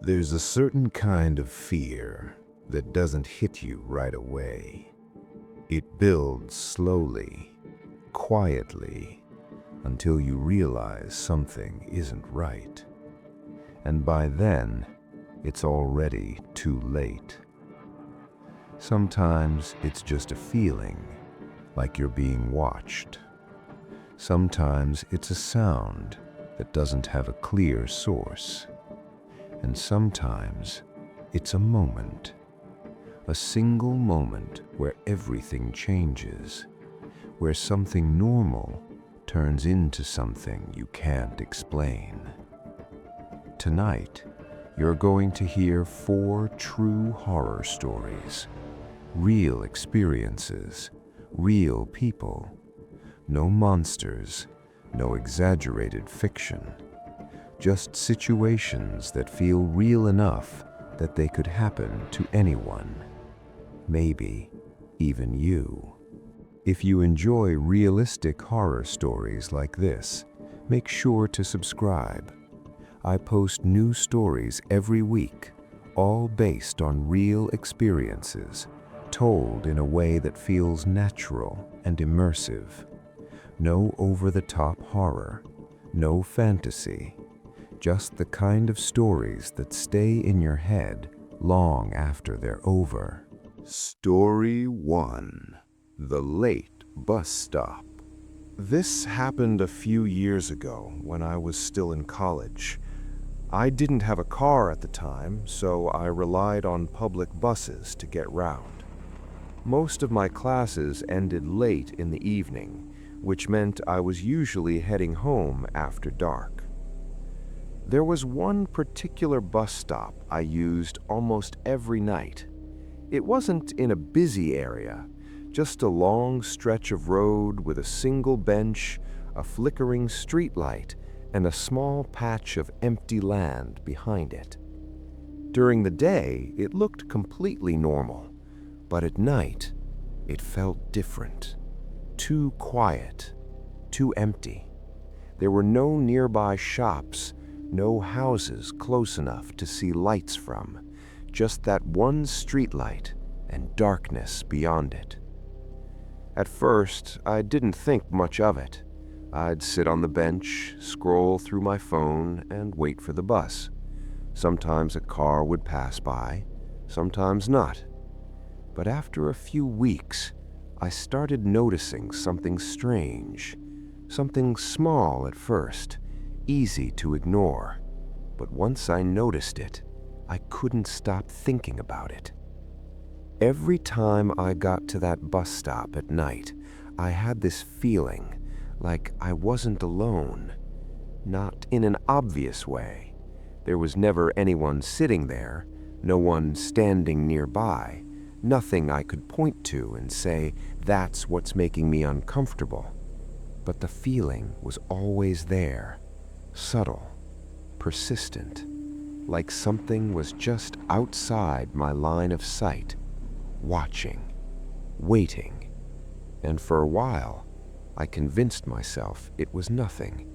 There's a certain kind of fear that doesn't hit you right away. It builds slowly, quietly, until you realize something isn't right. And by then, it's already too late. Sometimes it's just a feeling, like you're being watched. Sometimes it's a sound that doesn't have a clear source. And sometimes it's a moment, a single moment where everything changes, where something normal turns into something you can't explain. Tonight, you're going to hear 4 true horror stories, real experiences, real people, no monsters, no exaggerated fiction. Just situations that feel real enough that they could happen to anyone, maybe even you. If you enjoy realistic horror stories like this, make sure to subscribe. I post new stories every week, all based on real experiences, told in a way that feels natural and immersive. No over-the-top horror, no fantasy. Just the kind of stories that stay in your head long after they're over. Story 1. The Late Bus Stop. This happened a few years ago when I was still in college. I didn't have a car at the time, so I relied on public buses to get round. Most of my classes ended late in the evening, which meant I was usually heading home after dark. There was one particular bus stop I used almost every night. It wasn't in a busy area, just a long stretch of road with a single bench, a flickering streetlight, and a small patch of empty land behind it. During the day, it looked completely normal, but at night, it felt different. Too quiet, too empty. There were no nearby shops, no houses close enough to see lights from, just that one streetlight and darkness beyond it. At first, I didn't think much of it. I'd sit on the bench, scroll through my phone, and wait for the bus. Sometimes a car would pass by, sometimes not. But after a few weeks, I started noticing something strange, something small at first, easy to ignore, but once I noticed it, I couldn't stop thinking about it. Every time I got to that bus stop at night, I had this feeling like I wasn't alone. Not in an obvious way. There was never anyone sitting there, no one standing nearby, nothing I could point to and say, that's what's making me uncomfortable. But the feeling was always there. Subtle, persistent, like something was just outside my line of sight, watching, waiting. And for a while, I convinced myself it was nothing,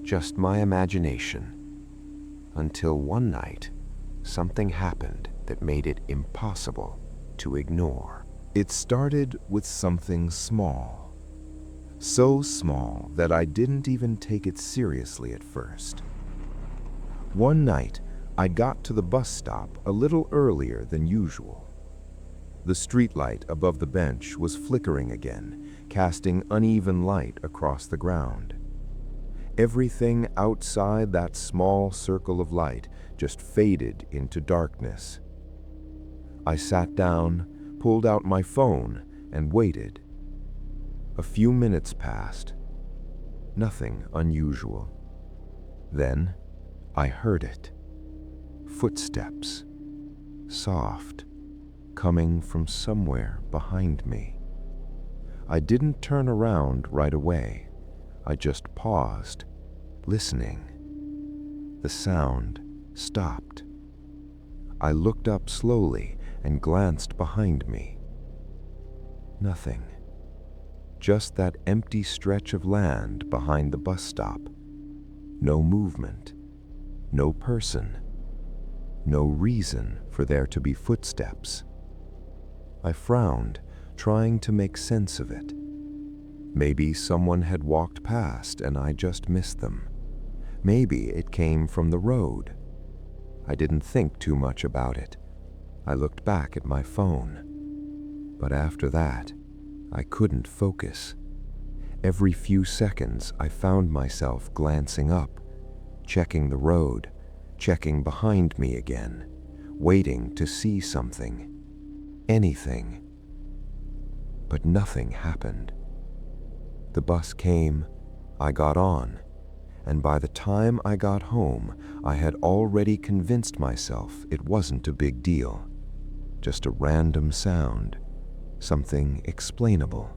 just my imagination. Until one night, something happened that made it impossible to ignore. It started with something small. So small that I didn't even take it seriously at first. One night, I got to the bus stop a little earlier than usual. The streetlight above the bench was flickering again, casting uneven light across the ground. Everything outside that small circle of light just faded into darkness. I sat down, pulled out my phone, and waited. A few minutes passed. Nothing unusual. Then I heard it. Footsteps. Soft. Coming from somewhere behind me. I didn't turn around right away. I just paused, listening. The sound stopped. I looked up slowly and glanced behind me. Nothing. Just that empty stretch of land behind the bus stop. No movement. No person. no reason for there to be footsteps. I frowned, trying to make sense of it. Maybe someone had walked past and I just missed them. Maybe it came from the road. I didn't think too much about it. I looked back at my phone. But after that, I couldn't focus. Every few seconds, I found myself glancing up, checking the road, checking behind me again, waiting to see something, anything. But nothing happened. The bus came, I got on, and by the time I got home, I had already convinced myself it wasn't a big deal, just a random sound, something explainable.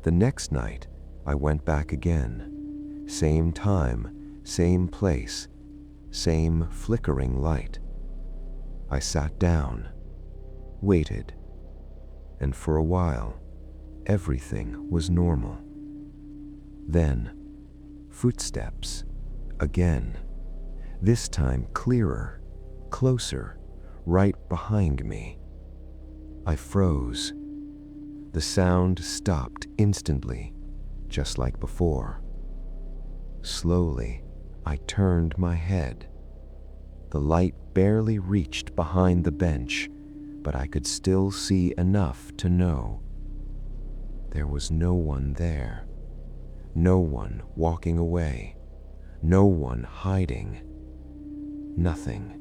The next night, I went back again. Same time, same place, same flickering light. I sat down, waited, and for a while, everything was normal. Then, footsteps, again. This time clearer, closer, right behind me. I froze. The sound stopped instantly, just like before. Slowly, I turned my head. The light barely reached behind the bench, but I could still see enough to know. There was no one there. No one walking away. No one hiding. Nothing.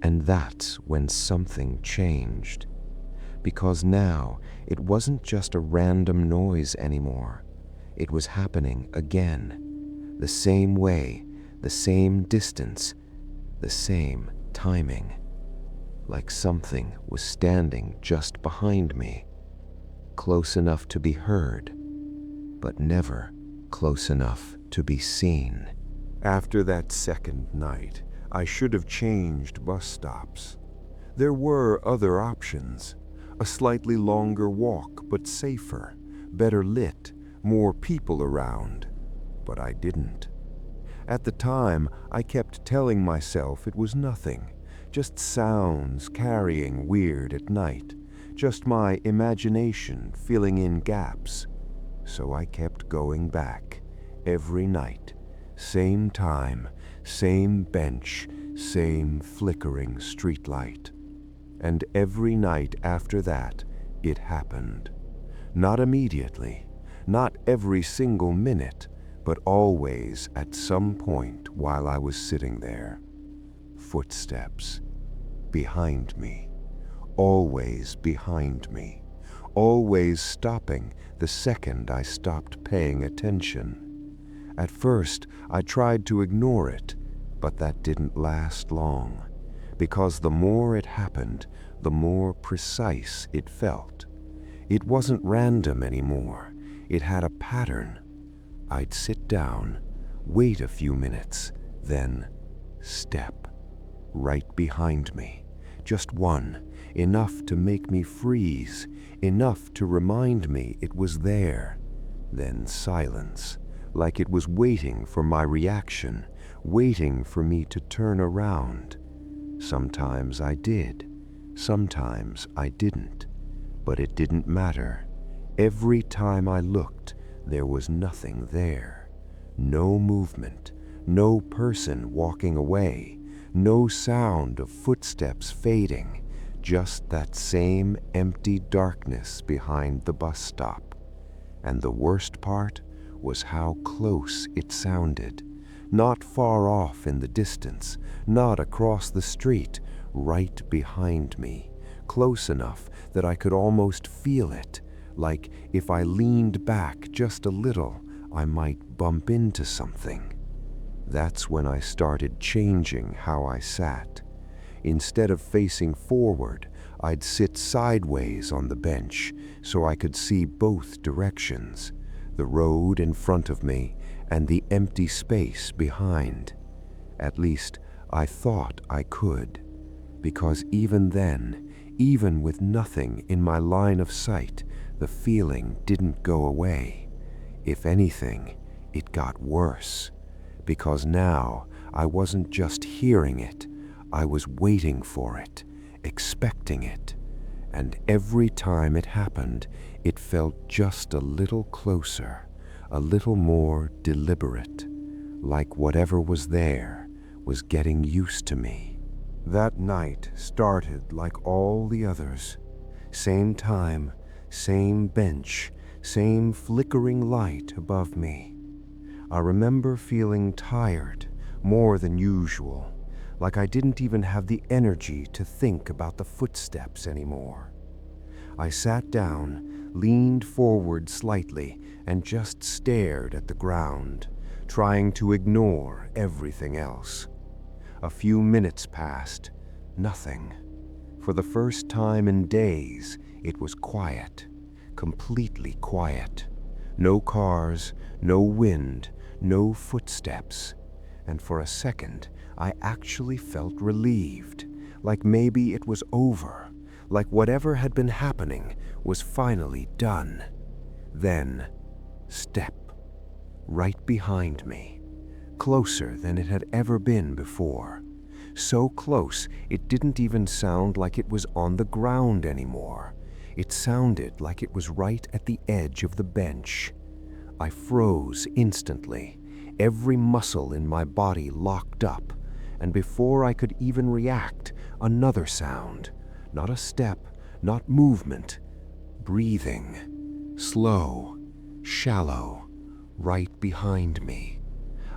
And that's when something changed. Because now it wasn't just a random noise anymore. It was happening again. The same way, the same distance, the same timing. Like something was standing just behind me. Close enough to be heard, but never close enough to be seen. After that second night, I should have changed bus stops. There were other options. A slightly longer walk, but safer, better lit, more people around. But I didn't. At the time, I kept telling myself it was nothing, just sounds carrying weird at night, just my imagination filling in gaps. So I kept going back, every night, same time, same bench, same flickering streetlight. And every night after that, it happened. Not immediately, not every single minute, but always at some point while I was sitting there. Footsteps. Behind me. Always behind me. Always stopping the second I stopped paying attention. At first, I tried to ignore it, but that didn't last long. Because the more it happened, the more precise it felt. It wasn't random anymore. It had a pattern. I'd sit down, wait a few minutes, then step. Right behind me. Just one, enough to make me freeze, enough to remind me it was there. Then silence, like it was waiting for my reaction, waiting for me to turn around. Sometimes I did, sometimes I didn't, but it didn't matter. Every time I looked, there was nothing there. No movement, no person walking away, no sound of footsteps fading, just that same empty darkness behind the bus stop. And the worst part was how close it sounded. Not far off in the distance, not across the street, right behind me, close enough that I could almost feel it, like if I leaned back just a little, I might bump into something. That's when I started changing how I sat. Instead of facing forward, I'd sit sideways on the bench so I could see both directions, the road in front of me and the empty space behind. At least, I thought I could, because even then, even with nothing in my line of sight, the feeling didn't go away. If anything, it got worse, because now I wasn't just hearing it, I was waiting for it, expecting it. And every time it happened, it felt just a little closer, a little more deliberate, like whatever was there was getting used to me. That night started like all the others. Same time, same bench, same flickering light above me. I remember feeling tired, more than usual, like I didn't even have the energy to think about the footsteps anymore. I sat down, leaned forward slightly, and just stared at the ground, trying to ignore everything else. A few minutes passed, nothing. For the first time in days, it was quiet, completely quiet. No cars, no wind, no footsteps. And for a second, I actually felt relieved, like maybe it was over, like whatever had been happening was finally done. Then, step, right behind me, closer than it had ever been before. So close, it didn't even sound like it was on the ground anymore. It sounded like it was right at the edge of the bench. I froze instantly, every muscle in my body locked up, and before I could even react, another sound. Not a step, not movement. Breathing. Slow, shallow, right behind me.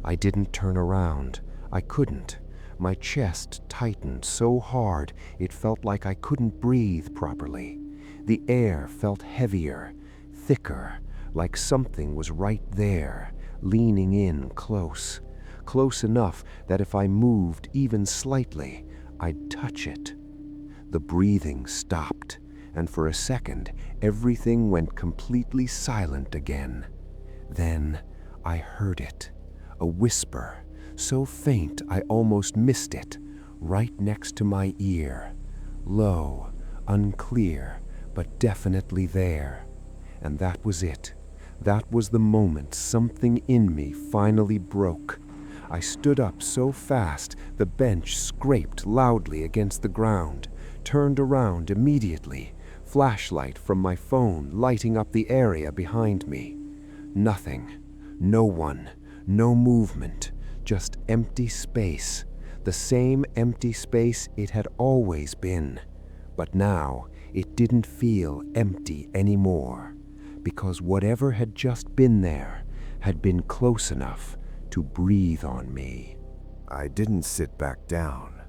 I didn't turn around. I couldn't. My chest tightened so hard it felt like I couldn't breathe properly. The air felt heavier, thicker, like something was right there, leaning in close. Close enough that if I moved even slightly, I'd touch it. The breathing stopped, and for a second, everything went completely silent again. Then I heard it, a whisper, so faint I almost missed it, right next to my ear. Low, unclear, but definitely there. And that was it. That was the moment something in me finally broke. I stood up so fast the bench scraped loudly against the ground, turned around immediately, flashlight from my phone lighting up the area behind me. Nothing, no one, no movement, just empty space, the same empty space it had always been. But now it didn't feel empty anymore, because whatever had just been there had been close enough to breathe on me. I didn't sit back down,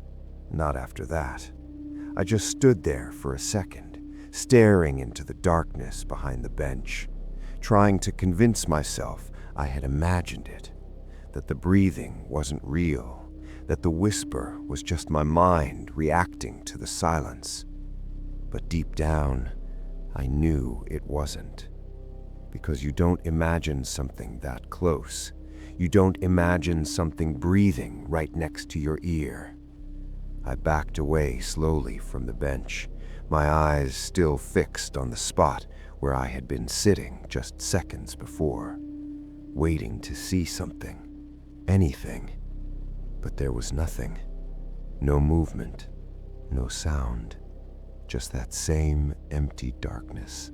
not after that. I just stood there for a second, staring into the darkness behind the bench, trying to convince myself I had imagined it, that the breathing wasn't real, that the whisper was just my mind reacting to the silence. But deep down, I knew it wasn't. Because you don't imagine something that close. You don't imagine something breathing right next to your ear. I backed away slowly from the bench, my eyes still fixed on the spot where I had been sitting just seconds before, waiting to see something, anything. But there was nothing. No movement, no sound, just that same empty darkness.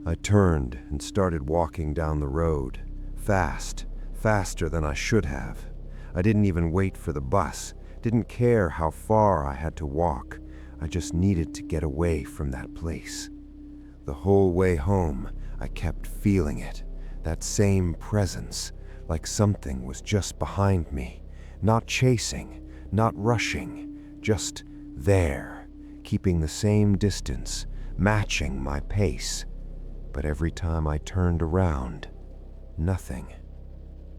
I turned and started walking down the road, fast, faster than I should have. I didn't even wait for the bus, didn't care how far I had to walk. I just needed to get away from that place. The whole way home, I kept feeling it, that same presence, like something was just behind me, not chasing, not rushing, just there, keeping the same distance, matching my pace. But every time I turned around, nothing.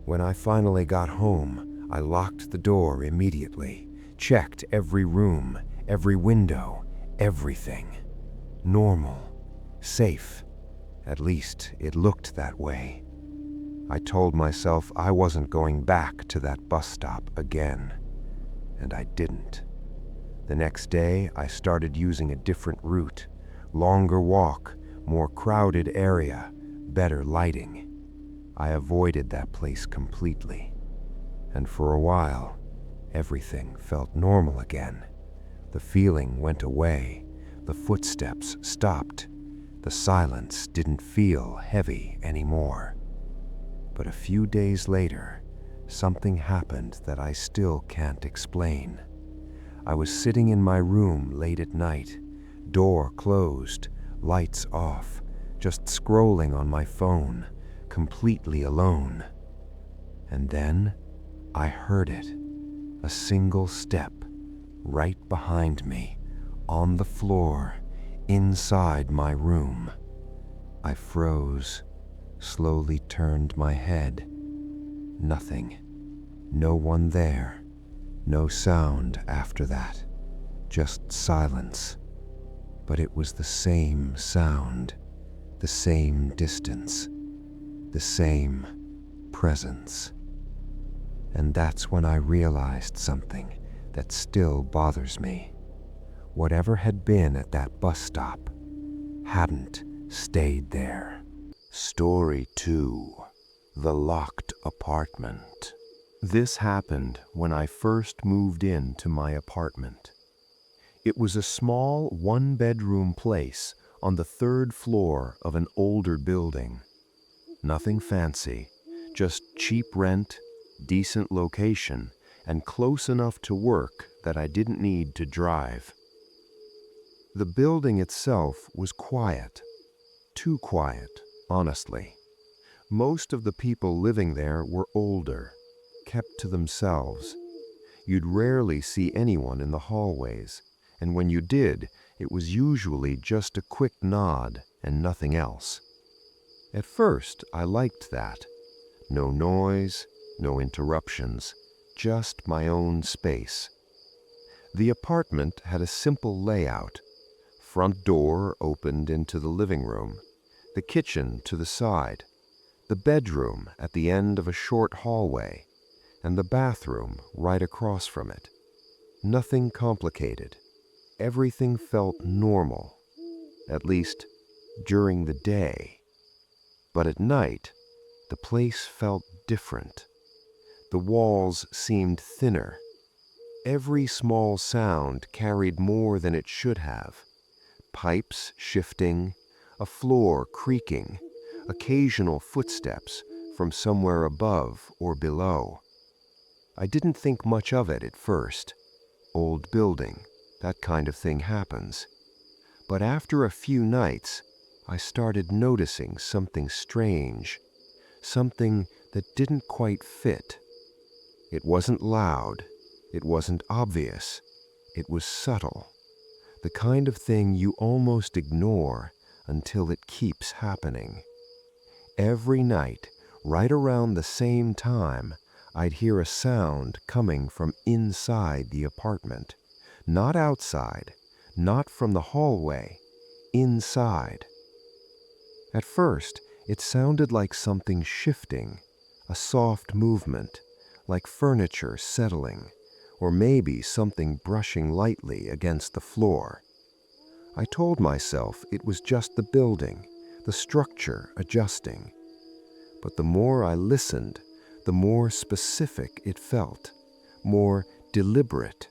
When I finally got home, I locked the door immediately, checked every room, every window, everything. Normal, safe. At least it looked that way. I told myself I wasn't going back to that bus stop again, and I didn't. The next day, I started using a different route, longer walk, more crowded area, better lighting. I avoided that place completely. And for a while, everything felt normal again. The feeling went away, the footsteps stopped, the silence didn't feel heavy anymore. But a few days later, something happened that I still can't explain. I was sitting in my room late at night, door closed, lights off, just scrolling on my phone, completely alone. And then I heard it, a single step, right behind me, on the floor, inside my room. I froze, slowly turned my head. Nothing. No one there. No sound after that. Just silence. But it was the same sound, the same distance, the same presence. And that's when I realized something that still bothers me. Whatever had been at that bus stop hadn't stayed there. Story 2. The Locked Apartment. This happened when I first moved into my apartment. It was a small one-bedroom place on the 3rd floor of an older building. Nothing fancy, just cheap rent, decent location, and close enough to work that I didn't need to drive. The building itself was quiet. Too quiet, honestly. Most of the people living there were older, kept to themselves. You'd rarely see anyone in the hallways, and when you did, it was usually just a quick nod and nothing else. At first, I liked that. No noise, no interruptions, just my own space. The apartment had a simple layout. Front door opened into the living room, the kitchen to the side, the bedroom at the end of a short hallway, and the bathroom right across from it. Nothing complicated. Everything felt normal, at least during the day. But at night, the place felt different. The walls seemed thinner. Every small sound carried more than it should have. Pipes shifting, a floor creaking, occasional footsteps from somewhere above or below. I didn't think much of it at first. Old building, that kind of thing happens. But after a few nights, I started noticing something strange, something that didn't quite fit. It wasn't loud, it wasn't obvious, it was subtle. The kind of thing you almost ignore until it keeps happening. Every night, right around the same time, I'd hear a sound coming from inside the apartment. Not outside, not from the hallway, inside. At first, it sounded like something shifting, a soft movement, like furniture settling, or maybe something brushing lightly against the floor. I told myself it was just the building, the structure adjusting. But the more I listened, the more specific it felt, more deliberate,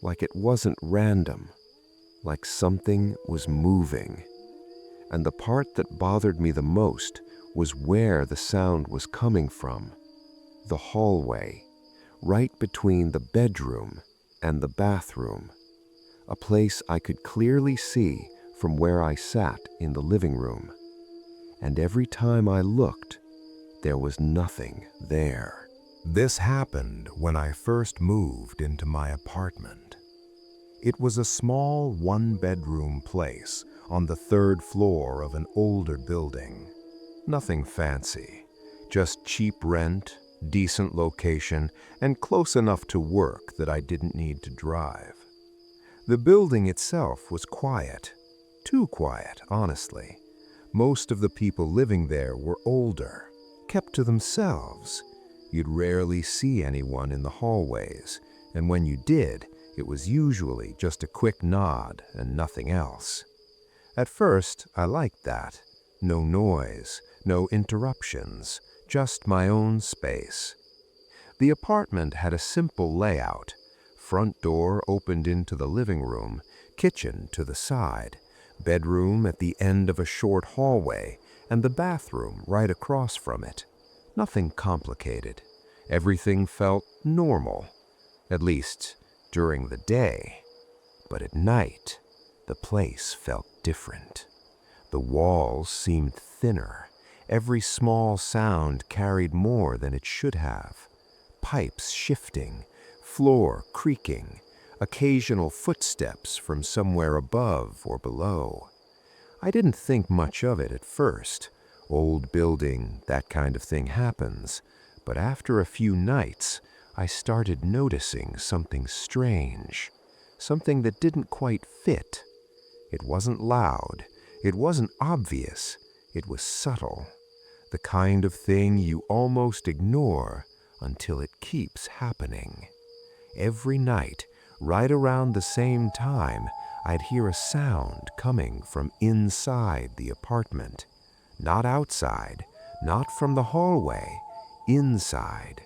like it wasn't random, like something was moving. And the part that bothered me the most was where the sound was coming from. The hallway, right between the bedroom and the bathroom, a place I could clearly see from where I sat in the living room. And every time I looked, there was nothing there. This happened when I first moved into my apartment. It was a small one-bedroom place on the 3rd floor of an older building. Nothing fancy, just cheap rent, decent location, and close enough to work that I didn't need to drive. The building itself was quiet, too quiet, honestly. Most of the people living there were older, kept to themselves. You'd rarely see anyone in the hallways, and when you did, it was usually just a quick nod and nothing else. At first, I liked that. No noise, no interruptions, just my own space. The apartment had a simple layout. Front door opened into the living room, kitchen to the side, bedroom at the end of a short hallway, and the bathroom right across from it. Nothing complicated. Everything felt normal, at least during the day. But at night, the place felt different. The walls seemed thinner. Every small sound carried more than it should have. Pipes shifting, floor creaking, occasional footsteps from somewhere above or below. I didn't think much of it at first. Old building, that kind of thing happens. But after a few nights, I started noticing something strange. Something that didn't quite fit. It wasn't loud. It wasn't obvious. It was subtle. The kind of thing you almost ignore until it keeps happening. Every night, right around the same time, I'd hear a sound coming from inside the apartment. Not outside, not from the hallway, inside.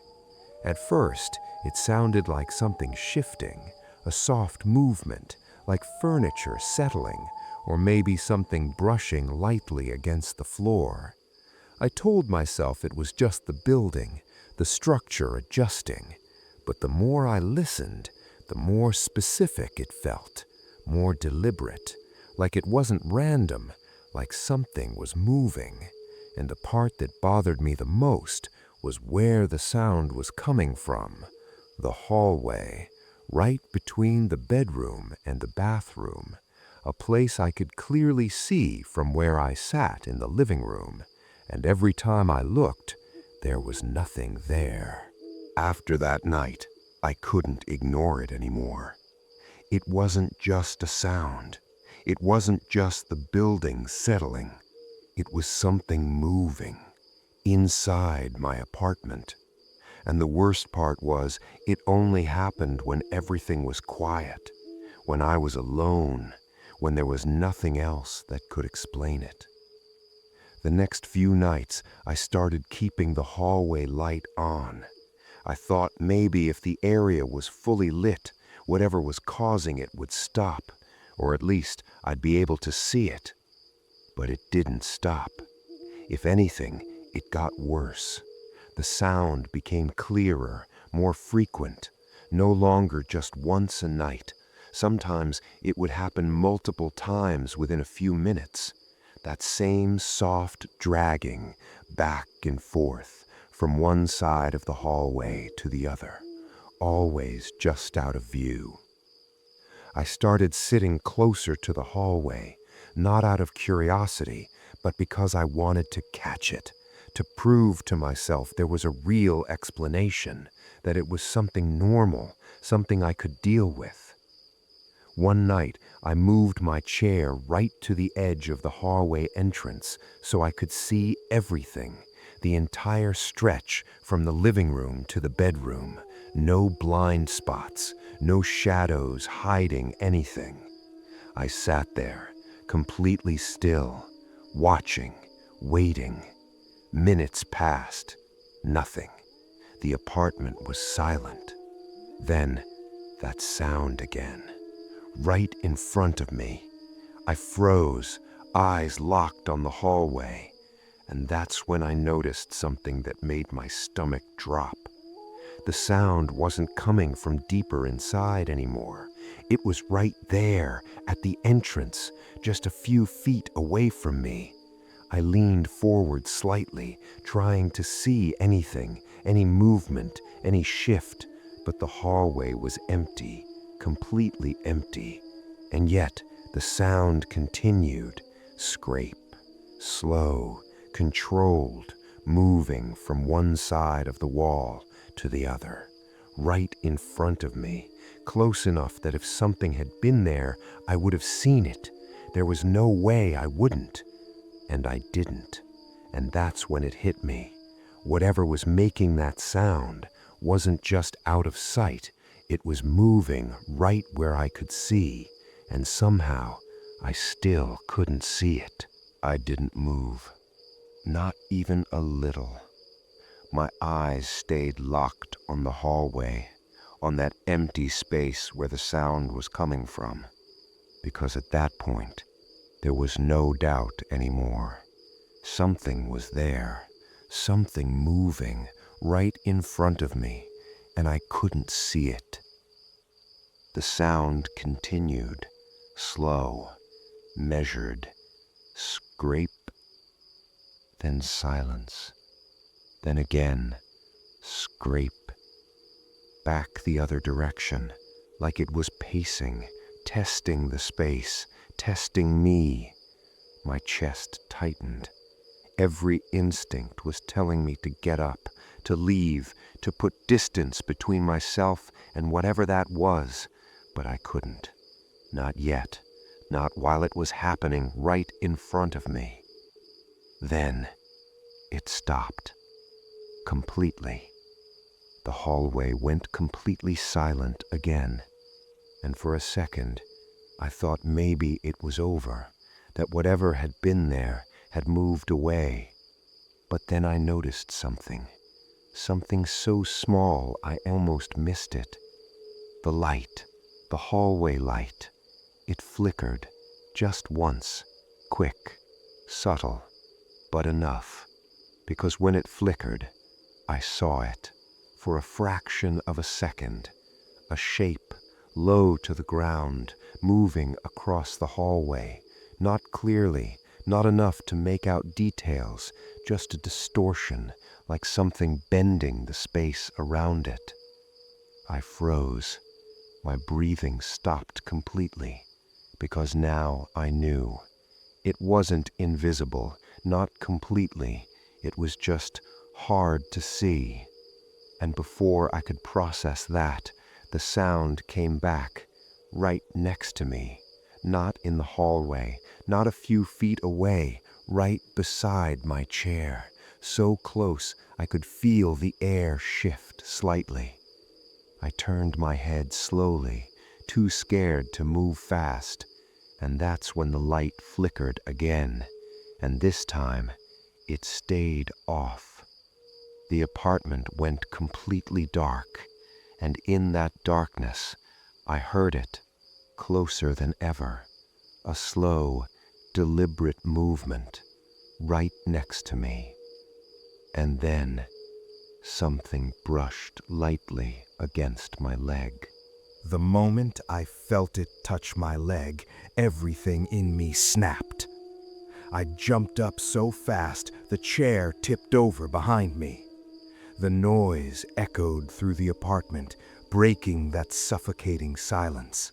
At first, it sounded like something shifting, a soft movement, like furniture settling, or maybe something brushing lightly against the floor. I told myself it was just the building, the structure adjusting. But the more I listened, the more specific it felt, more deliberate, like it wasn't random, like something was moving. And the part that bothered me the most was where the sound was coming from. The hallway, right between the bedroom and the bathroom, a place I could clearly see from where I sat in the living room. And every time I looked, there was nothing there. After that night, I couldn't ignore it anymore. It wasn't just a sound. It wasn't just the building settling. It was something moving inside my apartment. And the worst part was, it only happened when everything was quiet, when I was alone, when there was nothing else that could explain it. The next few nights, I started keeping the hallway light on. I thought maybe if the area was fully lit, whatever was causing it would stop, or at least I'd be able to see it. But it didn't stop. If anything, it got worse. The sound became clearer, more frequent, no longer just once a night. Sometimes it would happen multiple times within a few minutes. That same soft dragging back and forth from one side of the hallway to the other, always just out of view. I started sitting closer to the hallway, not out of curiosity, but because I wanted to catch it, to prove to myself there was a real explanation, that it was something normal, something I could deal with. One night, I moved my chair right to the edge of the hallway entrance so I could see everything, the entire stretch from the living room to the bedroom. No blind spots, no shadows hiding anything. I sat there, completely still, watching, waiting. Minutes passed, nothing. The apartment was silent. Then, that sound again. Right in front of me. I froze, eyes locked on the hallway, and that's when I noticed something that made my stomach drop. The sound wasn't coming from deeper inside anymore. It was right there, at the entrance, just a few feet away from me. I leaned forward slightly, trying to see anything, any movement, any shift, but the hallway was empty. Completely empty, and yet the sound continued, scrape, slow, controlled, moving from one side of the wall to the other, right in front of me, close enough that if something had been there, I would have seen it. There was no way I wouldn't, and I didn't, and that's when it hit me. Whatever was making that sound wasn't just out of sight. It was moving right where I could see, and somehow I still couldn't see it. I didn't move, not even a little. My eyes stayed locked on the hallway, on that empty space where the sound was coming from, because at that point, there was no doubt anymore. Something was there, something moving right in front of me, and I couldn't see it. The sound continued, slow, measured, scrape, then silence, then again, scrape, back the other direction, like it was pacing, testing the space, testing me. My chest tightened. Every instinct was telling me to get up, to leave, to put distance between myself and whatever that was, but I couldn't. Not yet, not while it was happening right in front of me. Then it stopped. Completely. The hallway went completely silent again, and for a second, I thought maybe it was over, that whatever had been there had moved away. But then I noticed something so small I almost missed it. The light, the hallway light. It flickered, just once, quick, subtle, but enough, because when it flickered, I saw it, for a fraction of a second, a shape, low to the ground, moving across the hallway, not clearly, not enough to make out details, just a distortion, like something bending the space around it. I froze. My breathing stopped completely, because now I knew. It wasn't invisible, not completely. It was just hard to see. And before I could process that, the sound came back, right next to me. Not in the hallway, not a few feet away, right beside my chair, so close I could feel the air shift slightly. I turned my head slowly, too scared to move fast, and that's when the light flickered again, and this time it stayed off. The apartment went completely dark, and in that darkness, I heard it, closer than ever, a slow, deliberate movement, right next to me. And then, something brushed lightly against my leg. The moment I felt it touch my leg, everything in me snapped. I jumped up so fast, the chair tipped over behind me. The noise echoed through the apartment, breaking that suffocating silence.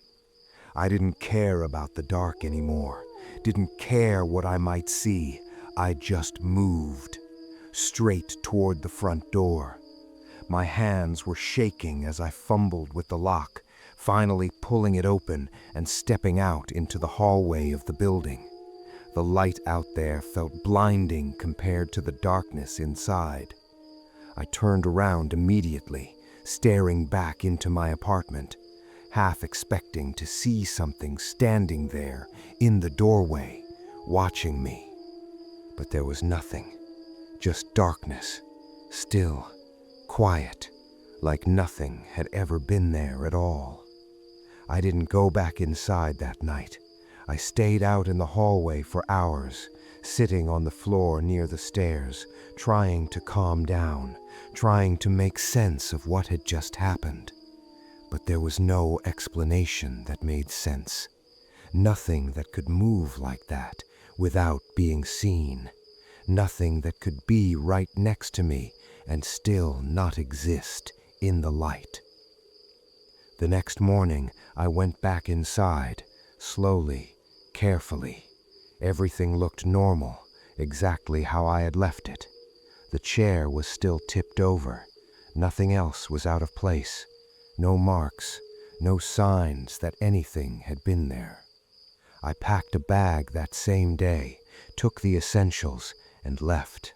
I didn't care about the dark anymore, didn't care what I might see. I just moved, straight toward the front door. My hands were shaking as I fumbled with the lock, finally pulling it open and stepping out into the hallway of the building. The light out there felt blinding compared to the darkness inside. I turned around immediately, staring back into my apartment, half expecting to see something standing there in the doorway, watching me. But there was nothing, just darkness, still, quiet, like nothing had ever been there at all. I didn't go back inside that night. I stayed out in the hallway for hours, sitting on the floor near the stairs, trying to calm down, trying to make sense of what had just happened. But there was no explanation that made sense. Nothing that could move like that without being seen. Nothing that could be right next to me and still not exist in the light. The next morning, I went back inside, slowly, carefully. Everything looked normal, exactly how I had left it. The chair was still tipped over. Nothing else was out of place. No marks, no signs that anything had been there. I packed a bag that same day, took the essentials, and left.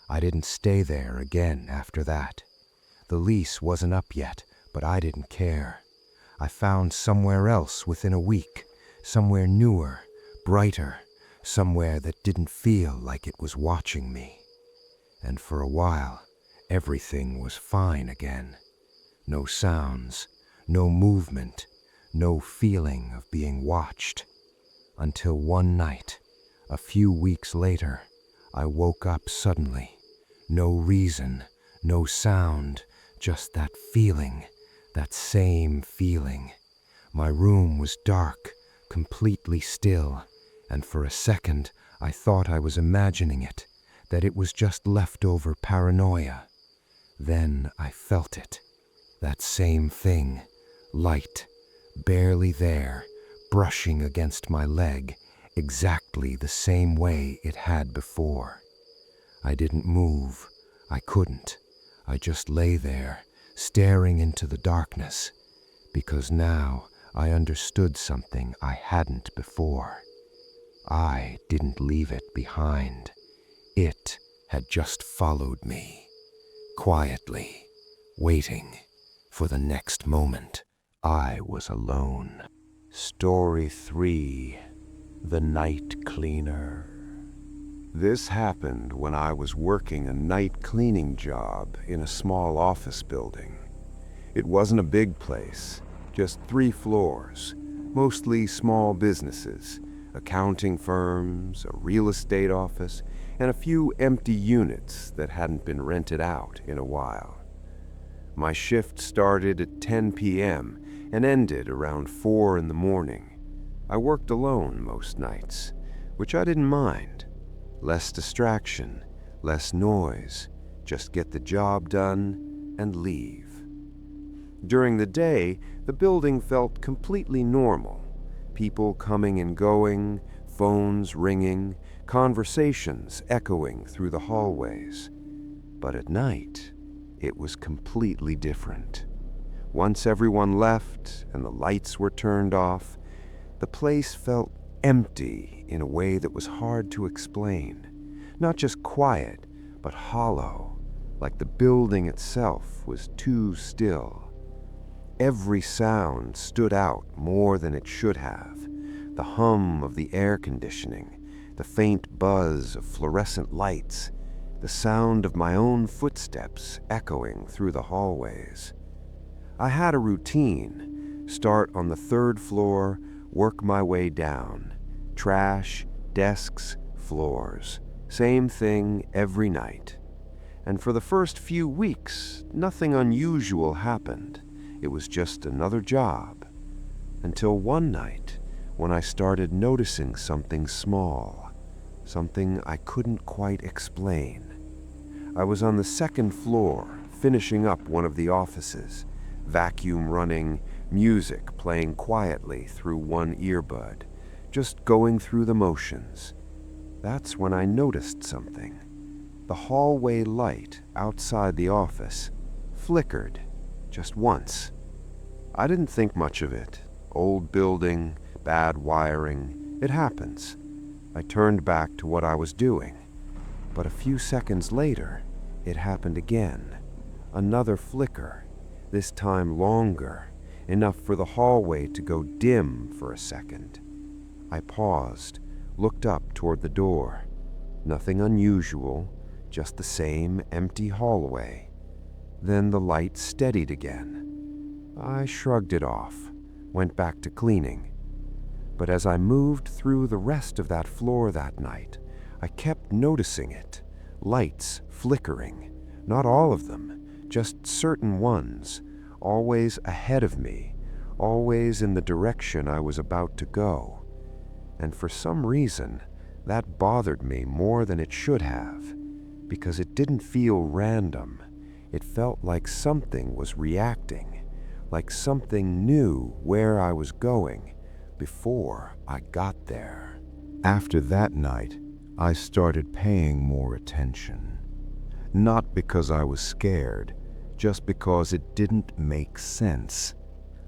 I didn't stay there again after that. The lease wasn't up yet, but I didn't care. I found somewhere else within a week, somewhere newer, brighter, somewhere that didn't feel like it was watching me. And for a while, Everything was fine again. No sounds, no movement, no feeling of being watched. Until one night, a few weeks later, I woke up suddenly. No reason, no sound, just that feeling, that same feeling. My room was dark, completely still, and for a second I thought I was imagining it, that it was just leftover paranoia. Then I felt it, that same thing, light, barely there, brushing against my leg, exactly the same way it had before. I didn't move. I couldn't. I just lay there, staring into the darkness, because now I understood something I hadn't before. I didn't leave it behind. It had just followed me, quietly, waiting for the next moment I was alone. Story 3: The Night Cleaner. This happened when I was working a night cleaning job in a small office building. It wasn't a big place, just 3 floors, mostly small businesses, accounting firms, a real estate office, and a few empty units that hadn't been rented out in a while. My shift started at 10 p.m. and ended around 4 in the morning. I worked alone most nights, which I didn't mind. Less distraction, less noise, just get the job done and leave. During the day, the building felt completely normal. People coming and going, phones ringing, conversations echoing through the hallways. But at night, it was completely different. Once everyone left and the lights were turned off, the place felt empty in a way that was hard to explain. Not just quiet, but hollow, like the building itself was too still. Every sound stood out more than it should have. The hum of the air conditioning, the faint buzz of fluorescent lights, the sound of my own footsteps echoing through the hallways. I had a routine: start on the 3rd floor, work my way down. Trash, desks, floors. Same thing every night. And for the first few weeks, nothing unusual happened. It was just another job. Until one night, when I started noticing something small, something I couldn't quite explain. I was on the 2nd floor, finishing up one of the offices, vacuum running, music playing quietly through one earbud, just going through the motions. That's when I noticed something. The hallway light outside the office flickered just once. I didn't think much of it. Old building, bad wiring, it happens. I turned back to what I was doing. But a few seconds later, it happened again. Another flicker, this time longer, enough for the hallway to go dim for a second. I paused, looked up toward the door. Nothing unusual, just the same empty hallway. Then the light steadied again. I shrugged it off, went back to cleaning. But as I moved through the rest of that floor that night, I kept noticing it. Lights flickering. Not all of them, just certain ones, always ahead of me, always in the direction I was about to go. And for some reason, that bothered me more than it should have, because it didn't feel random. It felt like something was reacting, like something knew where I was going before I got there. After that night, I started paying more attention. Not because I was scared, just because it didn't make sense.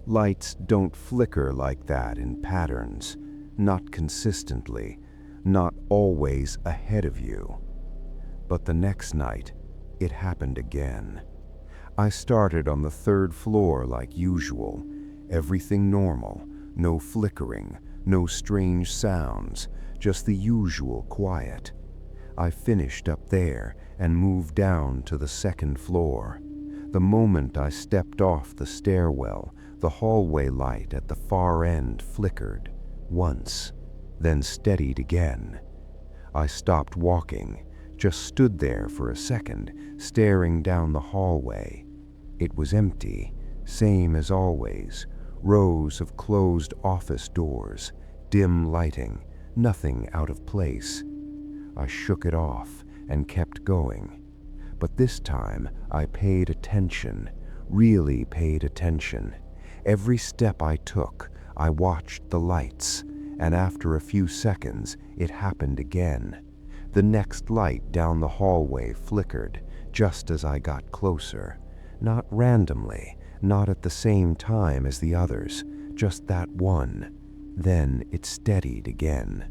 Lights don't flicker like that in patterns, not consistently, not always ahead of you. But the next night, it happened again. I started on the 3rd floor like usual, everything normal, no flickering, no strange sounds, just the usual quiet. I finished up there and moved down to the second floor. The moment I stepped off the stairwell, the hallway light at the far end flickered once, then steadied again. I stopped walking, just stood there for a second, staring down the hallway. It was empty, same as always, rows of closed office doors, dim lighting, nothing out of place. I shook it off and kept going. But this time I paid attention, really paid attention. Every step I took, I watched the lights, and after a few seconds, it happened again. The next light down the hallway flickered, just as I got closer. Not randomly, not at the same time as the others, just that one. Then it steadied again.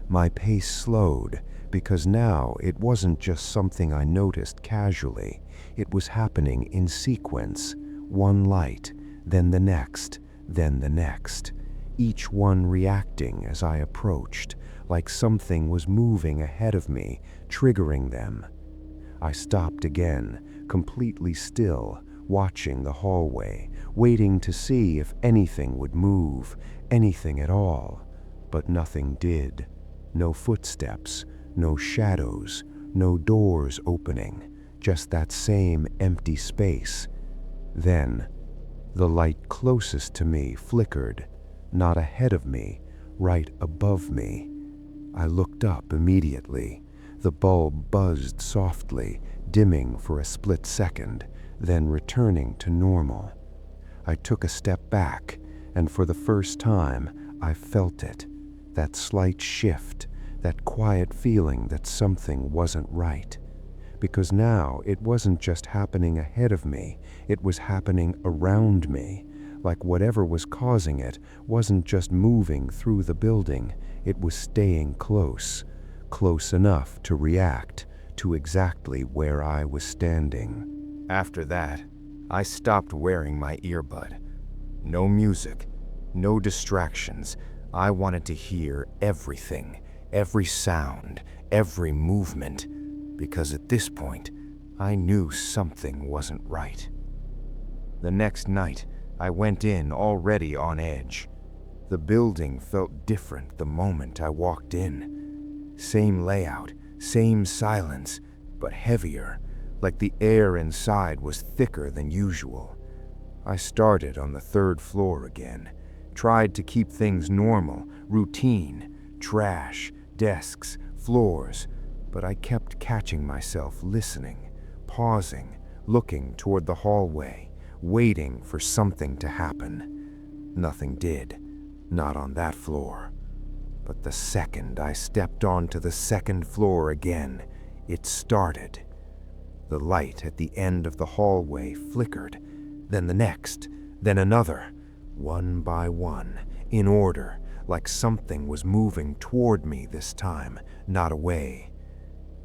My pace slowed, because now it wasn't just something I noticed casually. It was happening in sequence. One light, then the next, then the next. Each one reacting as I approached, like something was moving ahead of me, triggering them. I stopped again, completely still, watching the hallway, waiting to see if anything would move, anything at all. But nothing did. No footsteps, no shadows, no doors opening, just that same empty space. Then, the light closest to me flickered, not ahead of me, right above me. I looked up immediately. The bulb buzzed softly, dimming for a split second, then returning to normal. I took a step back, and for the first time, I felt it. That slight shift, that quiet feeling that something wasn't right. Because now it wasn't just happening ahead of me, it was happening around me. Like whatever was causing it wasn't just moving through the building, it was staying close, close enough to react to exactly where I was standing. After that, I stopped wearing my earbud. No music, no distractions. I wanted to hear everything, every sound, every movement, because at this point, I knew something wasn't right. The next night, I went in already on edge. The building felt different the moment I walked in. Same layout, same silence, but heavier, like the air inside was thicker than usual. I started on the third floor again, tried to keep things normal, routine, trash, desks, floors, but I kept catching myself listening, pausing, looking toward the hallway, waiting for something to happen. Nothing did, not on that floor. But the second I stepped onto the second floor again, it started. The light at the end of the hallway flickered, then the next, then another, one by one, in order, like something was moving toward me this time, not away.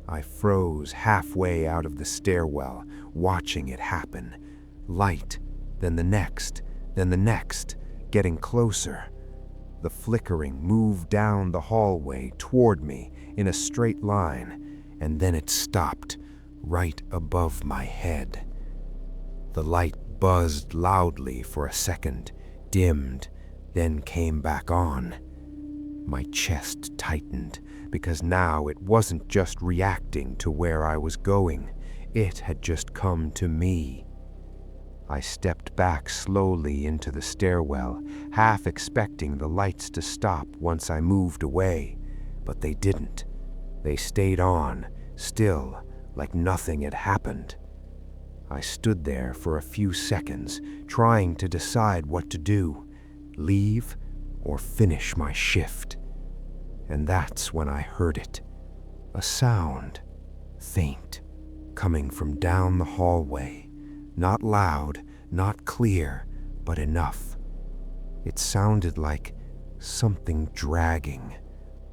I froze halfway out of the stairwell, watching it happen. Light, then the next, getting closer. The flickering moved down the hallway toward me in a straight line, and then it stopped, right above my head. The light buzzed loudly for a second, dimmed, then came back on. My chest tightened, because now it wasn't just reacting to where I was going, it had just come to me. I stepped back slowly into the stairwell, half expecting the lights to stop once I moved away, but they didn't. They stayed on, still, like nothing had happened. I stood there for a few seconds, trying to decide what to do, leave or finish my shift. And that's when I heard it. A sound, faint, coming from down the hallway. Not loud, not clear, but enough. It sounded like something dragging,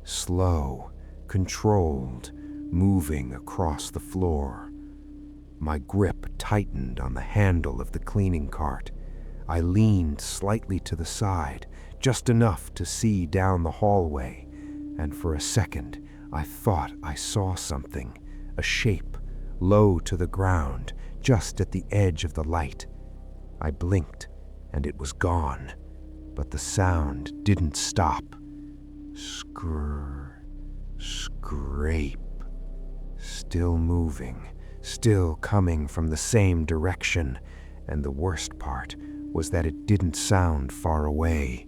slow, controlled, moving across the floor. My grip tightened on the handle of the cleaning cart. I leaned slightly to the side, just enough to see down the hallway, and for a second, I thought I saw something, a shape, low to the ground, just at the edge of the light. I blinked, and it was gone, but the sound didn't stop. Scrrr, scrape. Still moving, still coming from the same direction, and the worst part was that it didn't sound far away.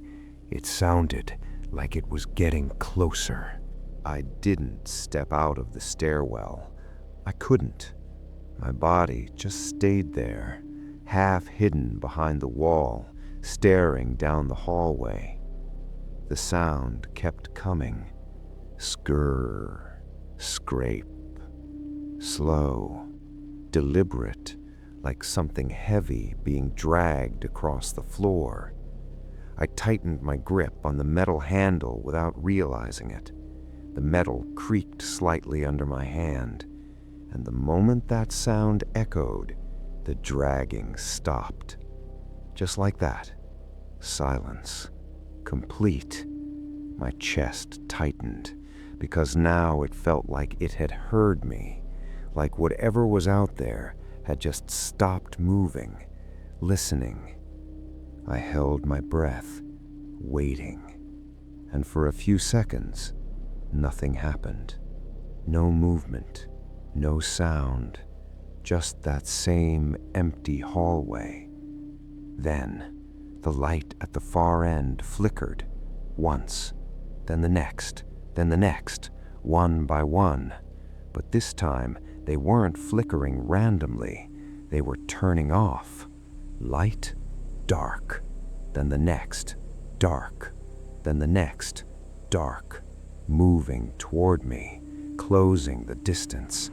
It sounded like it was getting closer. I didn't step out of the stairwell. I couldn't. My body just stayed there, half hidden behind the wall, staring down the hallway. The sound kept coming. Scrrr, scrape. Slow, deliberate, like something heavy being dragged across the floor. I tightened my grip on the metal handle without realizing it. The metal creaked slightly under my hand, and the moment that sound echoed, the dragging stopped. Just like that. Silence. Complete. My chest tightened, because now it felt like it had heard me, like whatever was out there had just stopped moving, listening. I held my breath, waiting, and for a few seconds, nothing happened. No movement, no sound, just that same empty hallway. Then, the light at the far end flickered, once, then the next, one by one. But this time, they weren't flickering randomly. They were turning off. Light, dark, then the next, dark, then the next, dark, moving toward me, closing the distance.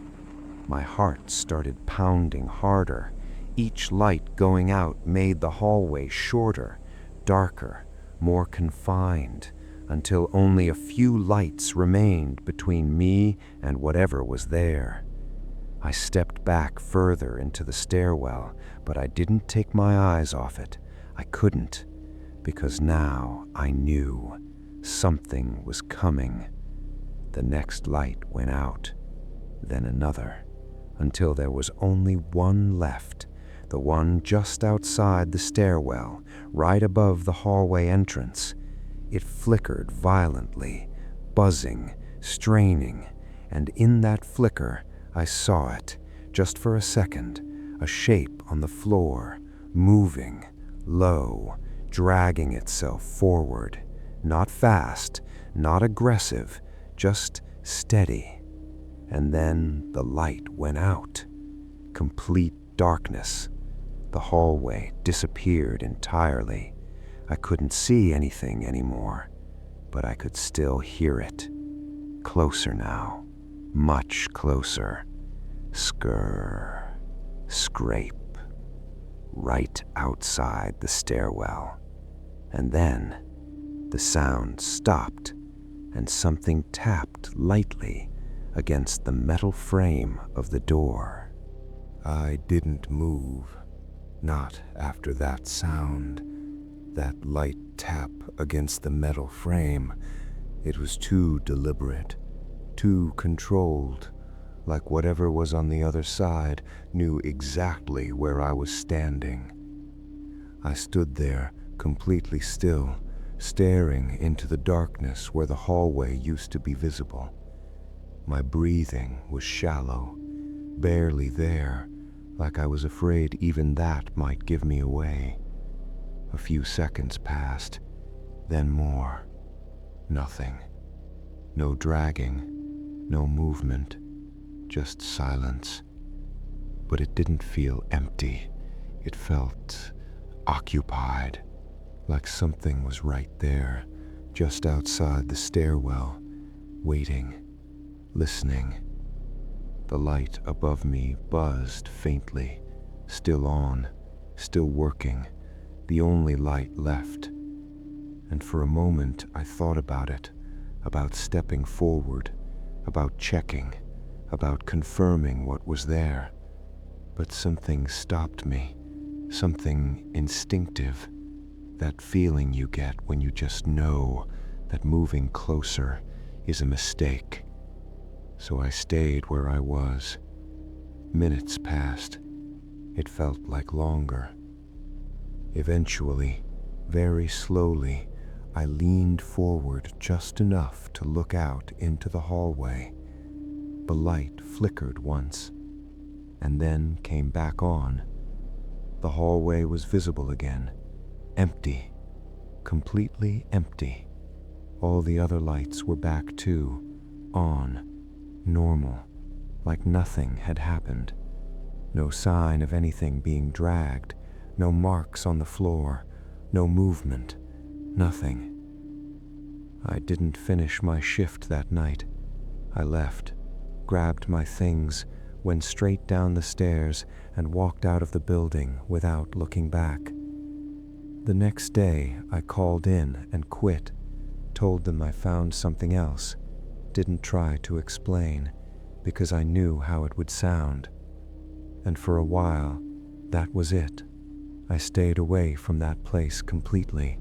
My heart started pounding harder. Each light going out made the hallway shorter, darker, more confined, until only a few lights remained between me and whatever was there. I stepped back further into the stairwell, but I didn't take my eyes off it. I couldn't, because now I knew something was coming. The next light went out, then another, until there was only one left, the one just outside the stairwell, right above the hallway entrance. It flickered violently, buzzing, straining, and in that flicker, I saw it, just for a second, a shape on the floor, moving, low, dragging itself forward, not fast, not aggressive, just steady. And then the light went out. Complete darkness. The hallway disappeared entirely. I couldn't see anything anymore, but I could still hear it. Closer now, much closer. Scrrr, scrape, right outside the stairwell. And then the sound stopped, and something tapped lightly against the metal frame of the door. I didn't move, not after that sound, that light tap against the metal frame. It was too deliberate, too controlled, like whatever was on the other side knew exactly where I was standing. I stood there, completely still, staring into the darkness where the hallway used to be visible. My breathing was shallow, barely there, like I was afraid even that might give me away. A few seconds passed, then more. Nothing. No dragging, no movement, just silence. But it didn't feel empty. It felt occupied, like something was right there, just outside the stairwell, waiting, listening. The light above me buzzed faintly, still on, still working, the only light left. And for a moment I thought about it, about stepping forward, about checking, about confirming what was there. But something stopped me, something instinctive, that feeling you get when you just know that moving closer is a mistake, So I stayed where I was. Minutes passed. It felt like longer. Eventually, very slowly, I leaned forward just enough to look out into the hallway. The light flickered once, and then came back on. The hallway was visible again, empty, completely empty. All the other lights were back too, on, normal, like nothing had happened. No sign of anything being dragged, no marks on the floor, no movement, nothing. I didn't finish my shift that night. I left, grabbed my things, went straight down the stairs, and walked out of the building without looking back. The next day, I called in and quit, told them I found something else, didn't try to explain, because I knew how it would sound. And for a while, that was it. I stayed away from that place completely,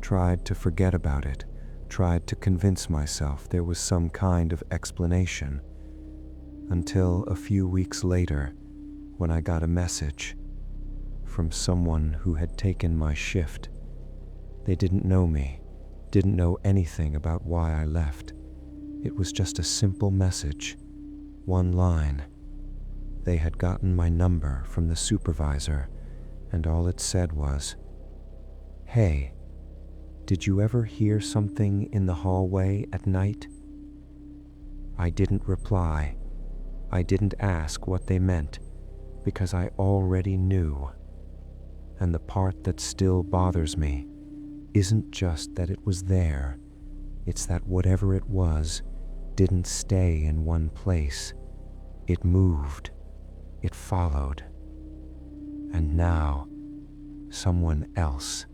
tried to forget about it, tried to convince myself there was some kind of explanation, until a few weeks later, when I got a message from someone who had taken my shift. They didn't know me, didn't know anything about why I left. It was just a simple message, one line. They had gotten my number from the supervisor, and all it said was, "Hey, did you ever hear something in the hallway at night?" I didn't reply. I didn't ask what they meant, because I already knew. And the part that still bothers me isn't just that it was there, it's that whatever it was didn't stay in one place. It moved. It followed. And now, someone else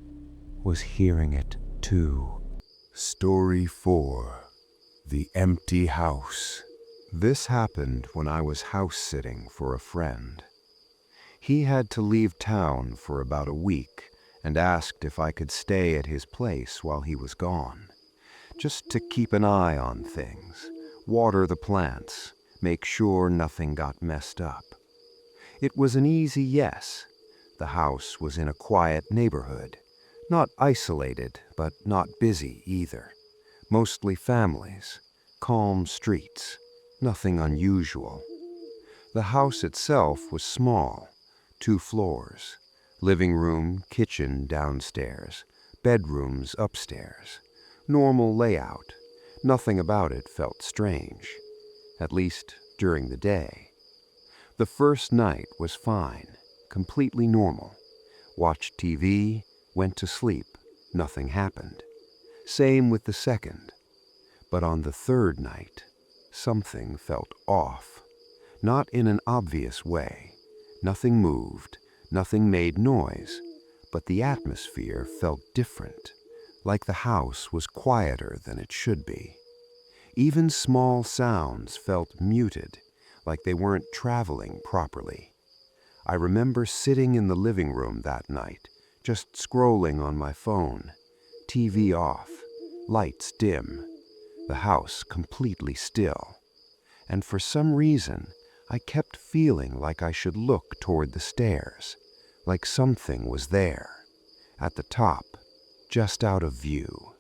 was hearing it too. Story 4. The Empty House. This happened when I was house-sitting for a friend. He had to leave town for about a week and asked if I could stay at his place while he was gone, just to keep an eye on things, water the plants, make sure nothing got messed up. It was an easy yes. The house was in a quiet neighborhood, not isolated, but not busy either. Mostly families, calm streets, nothing unusual. The house itself was small, 2 floors, living room, kitchen downstairs, bedrooms upstairs. Normal layout. Nothing about it felt strange, at least during the day. The first night was fine, completely normal. Watched TV, went to sleep, nothing happened. Same with the second. But on the third night, something felt off. Not in an obvious way. Nothing moved, nothing made noise, but the atmosphere felt different, like the house was quieter than it should be. Even small sounds felt muted, like they weren't traveling properly. I remember sitting in the living room that night, just scrolling on my phone, TV off, lights dim, the house completely still. And for some reason, I kept feeling like I should look toward the stairs, like something was there, at the top, just out of view.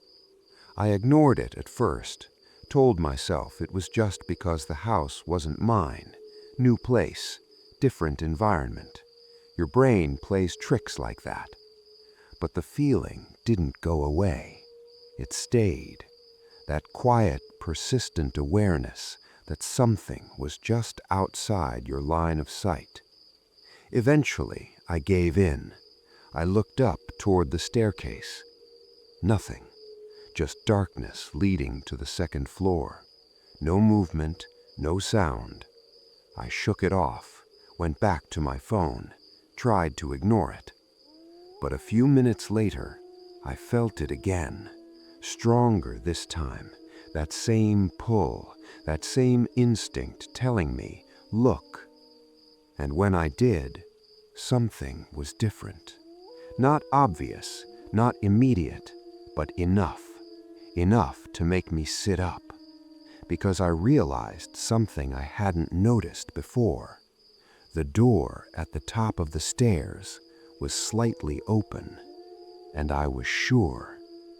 I ignored it at first, told myself it was just because the house wasn't mine, new place, different environment. Your brain plays tricks like that. But the feeling didn't go away. It stayed. That quiet, persistent awareness that something was just outside your line of sight. Eventually, I gave in. I looked up toward the staircase. Nothing. Just darkness leading to the second floor. No movement, no sound. I shook it off, went back to my phone, tried to ignore it. But a few minutes later, I felt it again, stronger this time, that same pull, that same instinct telling me, look. And when I did, something was different. Not obvious, not immediate, but enough to make me sit up. because I realized something I hadn't noticed before. The door at the top of the stairs was slightly open, and I was sure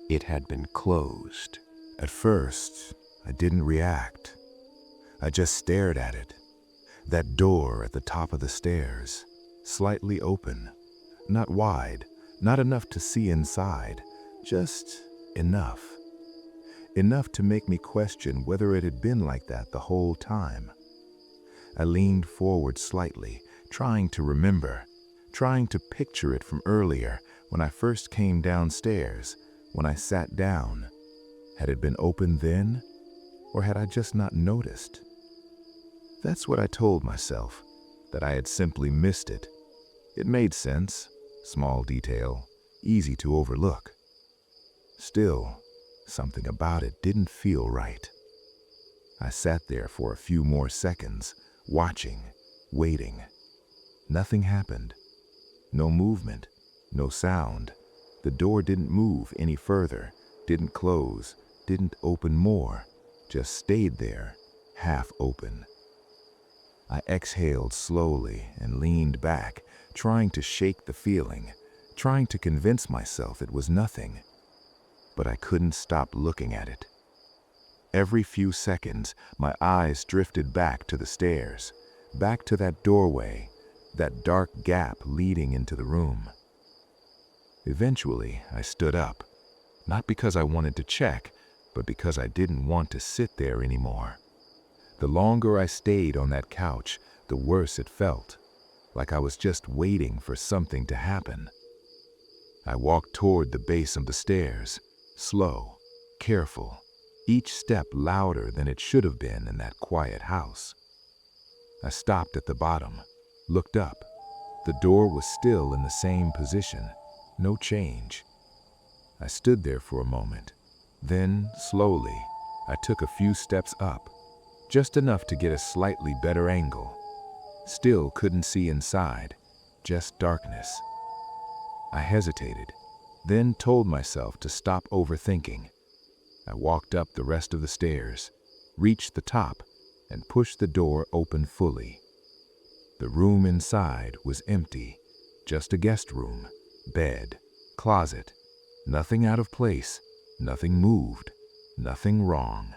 it had been closed. At first, I didn't react. I just stared at it. That door at the top of the stairs, slightly open, not wide, not enough to see inside, just enough. Enough to make me question whether it had been like that the whole time. I leaned forward slightly, trying to remember, trying to picture it from earlier when I first came downstairs, when I sat down. Had it been open then, or had I just not noticed? That's what I told myself, that I had simply missed it. It made sense, small detail, easy to overlook. Still, something about it didn't feel right. I sat there for a few more seconds, watching, waiting. Nothing happened. No movement, no sound. The door didn't move any further, didn't close, didn't open more, just stayed there, half open. I exhaled slowly and leaned back, trying to shake the feeling, trying to convince myself it was nothing. But I couldn't stop looking at it. Every few seconds, my eyes drifted back to the stairs, back to that doorway, that dark gap leading into the room. Eventually, I stood up, not because I wanted to check, but because I didn't want to sit there anymore. The longer I stayed on that couch, the worse it felt, like I was just waiting for something to happen. I walked toward the base of the stairs, slow, careful, each step louder than it should have been in that quiet house. I stopped at the bottom, looked up. The door was still in the same position, no change. I stood there for a moment. Then, slowly, I took a few steps up, just enough to get a slightly better angle. Still couldn't see inside, just darkness. I hesitated, then told myself to stop overthinking. I walked up the rest of the stairs, reached the top, and pushed the door open fully. The room inside was empty, just a guest room, bed, closet. Nothing out of place, nothing moved, nothing wrong.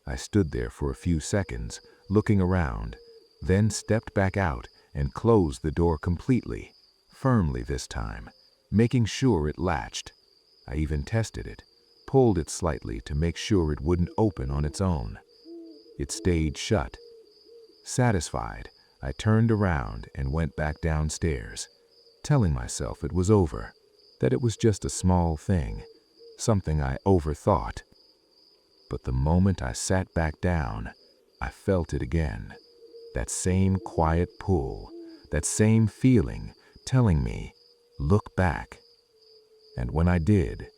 I stood there for a few seconds, looking around, then stepped back out and closed the door completely, firmly this time, making sure it latched. I even tested it, pulled it slightly to make sure it wouldn't open on its own. It stayed shut. Satisfied, I turned around and went back downstairs, telling myself it was over, that it was just a small thing, something I overthought. But the moment I sat back down, I felt it again. That same quiet pull, that same feeling telling me, look back. And when I did,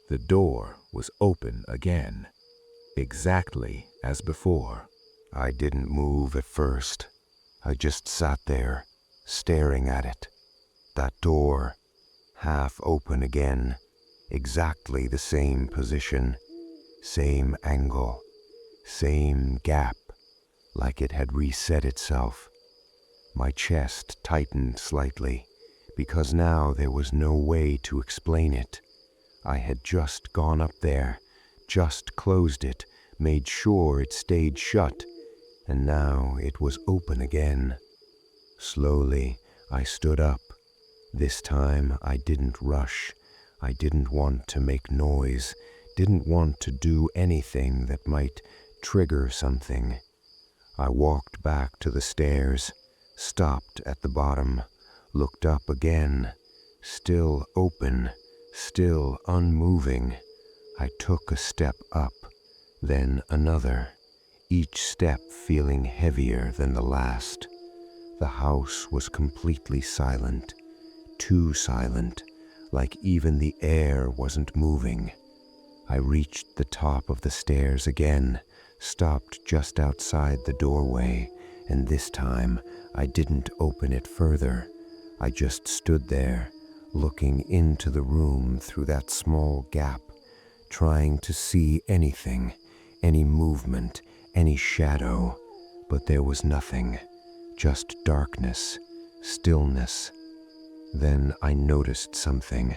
the door was open again, exactly as before. I didn't move at first. I just sat there, staring at it. That door, half open again, exactly the same position, same angle, same gap, like it had reset itself. My chest tightened slightly, because now there was no way to explain it. I had just gone up there, just closed it, made sure it stayed shut, and now it was open again. Slowly, I stood up. This time I didn't rush. I didn't want to make noise, didn't want to do anything that might trigger something. I walked back to the stairs, stopped at the bottom, looked up again, still open, still unmoving. I took a step up, then another, each step feeling heavier than the last. The house was completely silent, too silent, like even the air wasn't moving. I reached the top of the stairs again, stopped just outside the doorway, and this time I didn't open it further. I just stood there, looking into the room through that small gap, trying to see anything any movement, any shadow, but there was nothing, just darkness, stillness. Then I noticed something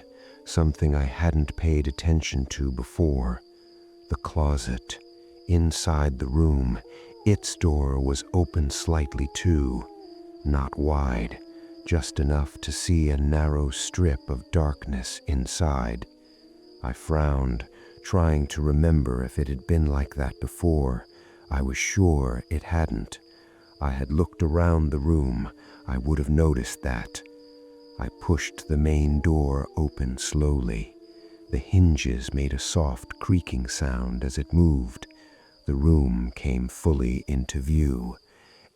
I hadn't paid attention to before. The closet, inside the room, its door was open slightly too, not wide, just enough to see a narrow strip of darkness inside. I frowned, trying to remember if it had been like that before. I was sure it hadn't. I had looked around the room. I would have noticed that. I pushed the main door open slowly. The hinges made a soft creaking sound as it moved. The room came fully into view.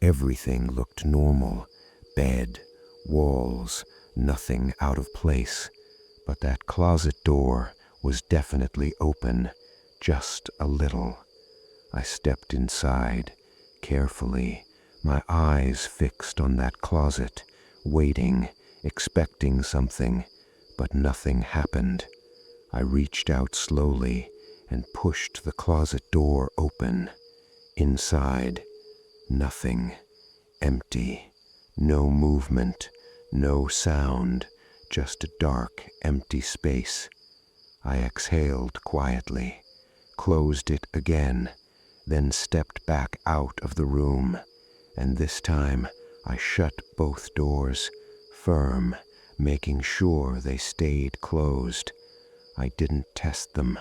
Everything looked normal. Bed, walls, nothing out of place. But that closet door was definitely open, just a little. I stepped inside, carefully, my eyes fixed on that closet, waiting, expecting something, but nothing happened. I reached out slowly and pushed the closet door open. Inside, nothing, empty, no movement, no sound, just a dark, empty space. I exhaled quietly, closed it again, then stepped back out of the room, and this time I shut both doors, firm, making sure they stayed closed. I didn't test them,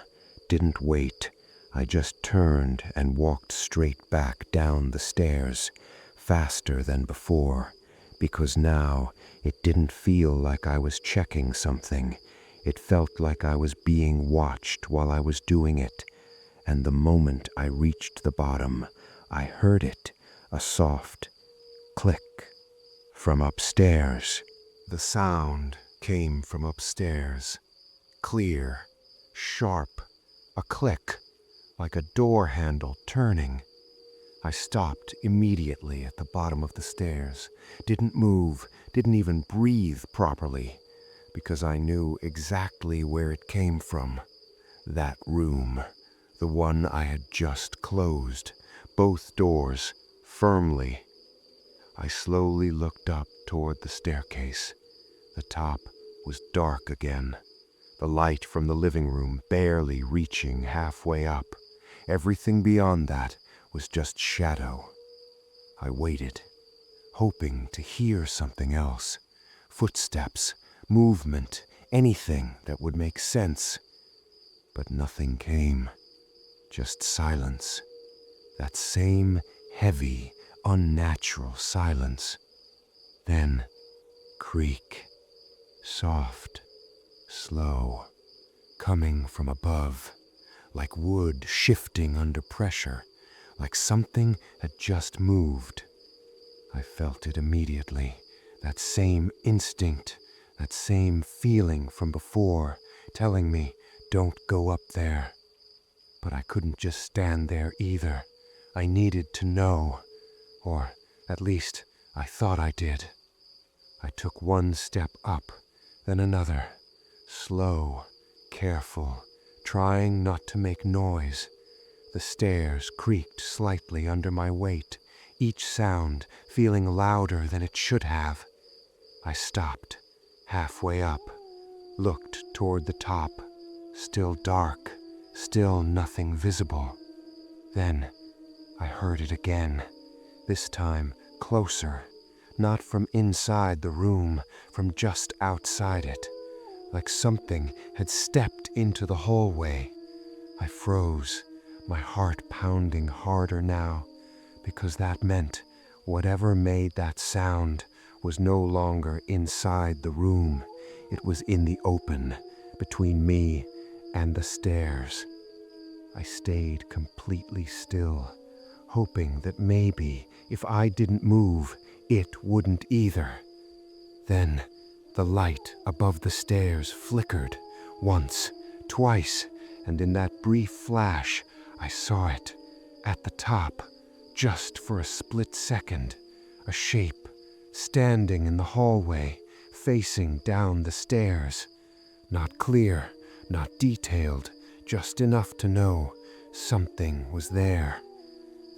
didn't wait. I just turned and walked straight back down the stairs, faster than before, because now it didn't feel like I was checking something. It felt like I was being watched while I was doing it. And the moment I reached the bottom, I heard it, a soft click from upstairs. The sound came from upstairs, clear, sharp, a click, like a door handle turning. I stopped immediately at the bottom of the stairs, didn't move, didn't even breathe properly, because I knew exactly where it came from. That room, the one I had just closed, both doors, firmly. I slowly looked up toward the staircase. The top was dark again, the light from the living room barely reaching halfway up. Everything beyond that was just shadow. I waited, hoping to hear something else. Footsteps, movement, anything that would make sense. But nothing came, just silence. That same heavy, unnatural silence. Then, creak, soft, slow, coming from above, like wood shifting under pressure, like something had just moved. I felt it immediately, that same instinct, that same feeling from before, telling me, don't go up there. But I couldn't just stand there either. I needed to know, or at least I thought I did. I took one step up, then another, slow, careful, trying not to make noise. The stairs creaked slightly under my weight, each sound feeling louder than it should have. I stopped, halfway up, looked toward the top, still dark, still nothing visible. Then I heard it again, this time closer, not from inside the room, from just outside it, like something had stepped into the hallway. I froze, my heart pounding harder now, because that meant whatever made that sound was no longer inside the room. It was in the open, between me and the stairs. I stayed completely still, hoping that maybe if I didn't move, it wouldn't either. Then the light above the stairs flickered, once, twice, and in that brief flash, I saw it, at the top, just for a split second, a shape, standing in the hallway, facing down the stairs. Not clear, not detailed, just enough to know, Something was there.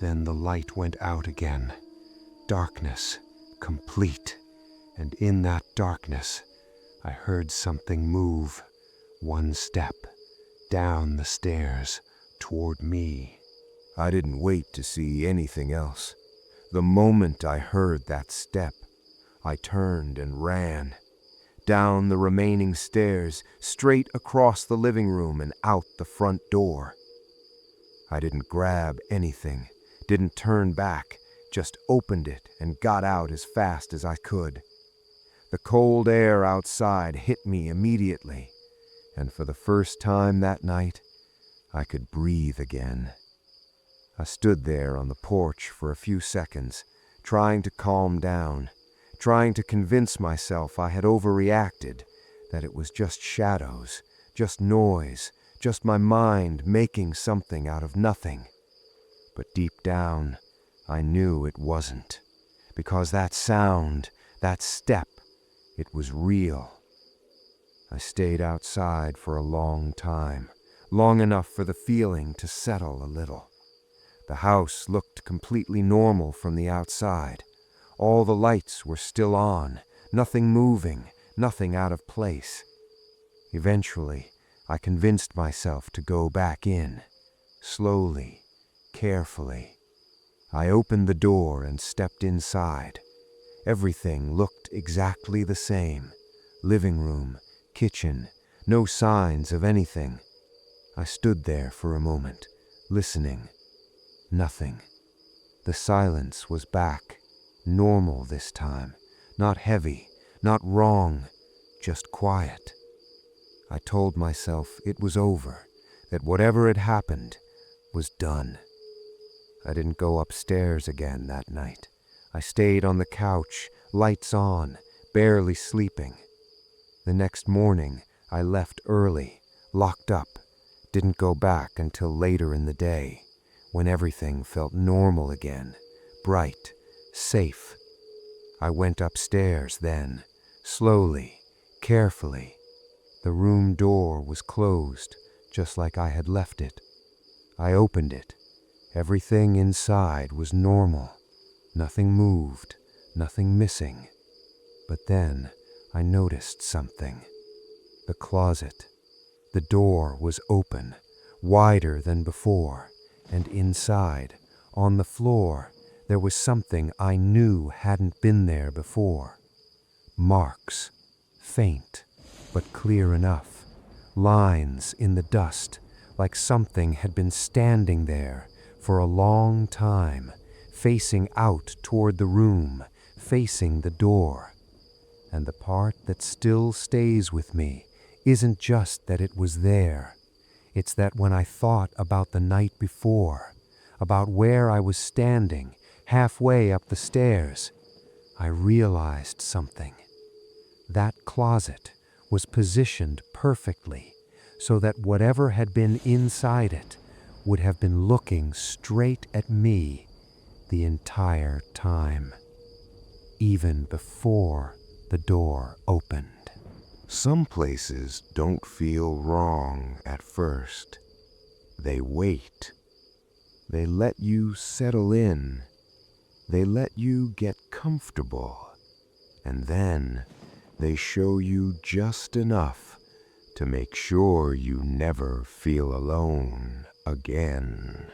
Then the light went out again. Darkness, complete. And in that darkness, I heard something move. One step, down the stairs, toward me. I didn't wait to see anything else. The moment I heard that step, I turned and ran. Down the remaining stairs, straight across the living room and out the front door. I didn't grab anything, didn't turn back, just opened it and got out as fast as I could. The cold air outside hit me immediately, and for the first time that night, I could breathe again. I stood there on the porch for a few seconds, trying to calm down, trying to convince myself I had overreacted, that it was just shadows, just noise, just my mind making something out of nothing. But deep down, I knew it wasn't, because that sound, that step, it was real. I stayed outside for a long time, long enough for the feeling to settle a little. The house looked completely normal from the outside. All the lights were still on, nothing moving, nothing out of place. Eventually, I convinced myself to go back in, slowly, carefully. I opened the door and stepped inside. Everything looked exactly the same. Living room, kitchen, no signs of anything. I stood there for a moment, listening. Nothing. The silence was back, normal this time, not heavy, not wrong, just quiet. I told myself it was over, that whatever had happened was done. I didn't go upstairs again that night. I stayed on the couch, lights on, barely sleeping. The next morning, I left early, locked up, didn't go back until later in the day, when everything felt normal again, bright, safe. I went upstairs then, slowly, carefully. The room door was closed, just like I had left it. I opened it. Everything inside was normal. Nothing moved, nothing missing. But then I noticed something. The closet. The door was open, wider than before, and inside, on the floor, there was something I knew hadn't been there before. Marks, faint, but clear enough. Lines in the dust, like something had been standing there for a long time, facing out toward the room, facing the door. And the part that still stays with me isn't just that it was there. It's that when I thought about the night before, about where I was standing, halfway up the stairs, I realized something. That closet was positioned perfectly so that whatever had been inside it would have been looking straight at me the entire time, even before the door opened. Some places don't feel wrong at first. They wait. They let you settle in. They let you get comfortable. And then they show you just enough to make sure you never feel alone again.